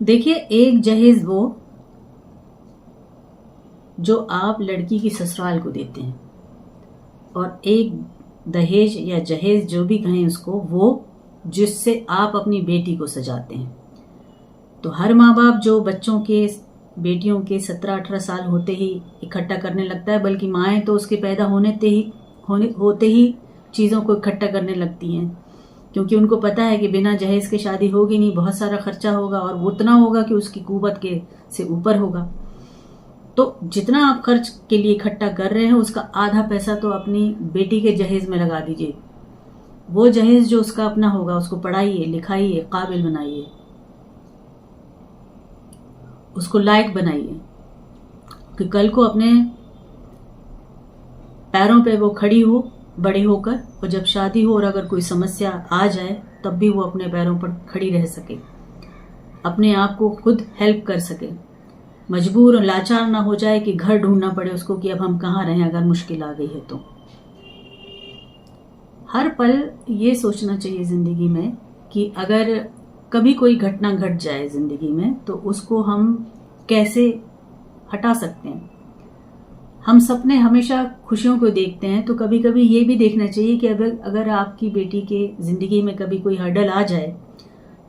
देखिए, एक जहेज वो जो आप लड़की की ससुराल को देते हैं, और एक दहेज या जहेज जो भी कहें उसको, वो जिससे आप अपनी बेटी को सजाते हैं। तो हर माँ बाप जो बच्चों के, बेटियों के 17-18 साल होते ही इकट्ठा करने लगता है, बल्कि माएँ तो उसके पैदा होते ही चीज़ों को इकट्ठा करने लगती हैं, क्योंकि उनको पता है कि बिना जहेज के शादी होगी नहीं, बहुत सारा खर्चा होगा और वो उतना होगा कि उसकी कुवत के से ऊपर होगा। तो जितना आप खर्च के लिए इकट्ठा कर रहे हैं, उसका आधा पैसा तो अपनी बेटी के जहेज में लगा दीजिए। वो जहेज जो उसका अपना होगा, उसको पढ़ाइए, लिखाइए, काबिल बनाइए, उसको लायक बनाइए कि कल को अपने पैरों पे वो खड़ी हो बड़े होकर, और जब शादी हो और अगर कोई समस्या आ जाए तब भी वो अपने पैरों पर खड़ी रह सके, अपने आप को खुद हेल्प कर सके, मजबूर और लाचार ना हो जाए कि घर ढूंढना पड़े उसको कि अब हम कहाँ रहें अगर मुश्किल आ गई है तो। हर पल ये सोचना चाहिए जिंदगी में कि अगर कभी कोई घटना घट जाए जिंदगी में तो उसको हम कैसे हटा सकते हैं। हम सपने हमेशा खुशियों को देखते हैं, तो कभी कभी ये भी देखना चाहिए कि अगर आपकी बेटी के जिंदगी में कभी कोई हर्डल आ जाए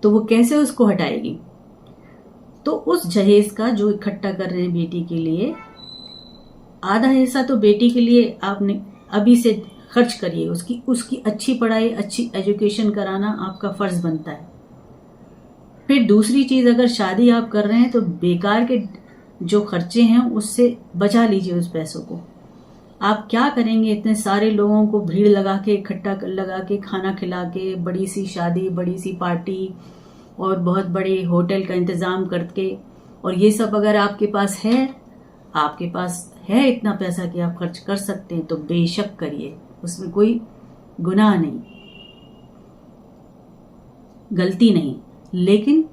तो वो कैसे उसको हटाएगी। तो उस जहेज का जो इकट्ठा कर रहे हैं बेटी के लिए, आधा हिस्सा तो बेटी के लिए आपने अभी से खर्च करिए। उसकी अच्छी पढ़ाई, अच्छी एजुकेशन कराना आपका फर्ज बनता है। फिर दूसरी चीज, अगर शादी आप कर रहे हैं तो बेकार के जो खर्चे हैं उससे बचा लीजिए उस पैसों को। आप क्या करेंगे इतने सारे लोगों को भीड़ लगा के, इकट्ठा लगा के, खाना खिला के, बड़ी सी शादी, बड़ी सी पार्टी और बहुत बड़े होटल का इंतजाम करके, और ये सब अगर आपके पास है इतना पैसा कि आप खर्च कर सकते हैं तो बेशक करिए, उसमें कोई गुनाह नहीं, गलती नहीं। लेकिन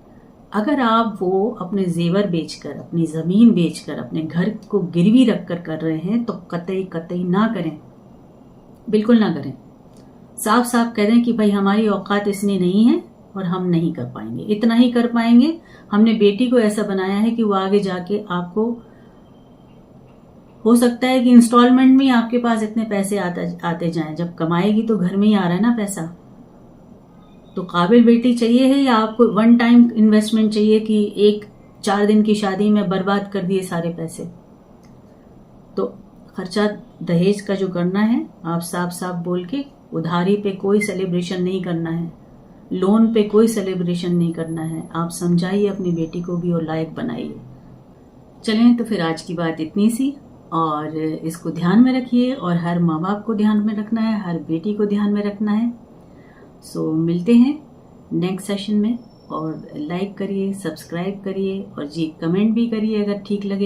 अगर आप वो अपने जेवर बेचकर, अपनी जमीन बेचकर, अपने घर को गिरवी रखकर कर रहे हैं तो कतई ना करें, बिल्कुल ना करें। साफ साफ कह दें कि भाई हमारी औकात इतनी नहीं है और हम नहीं कर पाएंगे, इतना ही कर पाएंगे। हमने बेटी को ऐसा बनाया है कि वो आगे जाके आपको, हो सकता है कि इंस्टॉलमेंट में आपके पास इतने पैसे आते जाएं, जब कमाएगी तो घर में ही आ रहा है ना पैसा। तो काबिल बेटी चाहिए है या आपको वन टाइम इन्वेस्टमेंट चाहिए कि एक 4 दिन की शादी में बर्बाद कर दिए सारे पैसे। तो खर्चा दहेज का जो करना है, आप साफ साफ बोल के, उधारी पे कोई सेलिब्रेशन नहीं करना है, लोन पे कोई सेलिब्रेशन नहीं करना है। आप समझाइए अपनी बेटी को भी और लायक बनाइए। चलें, तो फिर आज की बात इतनी सी, और इसको ध्यान में रखिए, और हर माँ बाप को ध्यान में रखना है, हर बेटी को ध्यान में रखना है। सो मिलते हैं नेक्स्ट सेशन में, और लाइक करिए, सब्सक्राइब करिए, और जी कमेंट भी करिए अगर ठीक लगे।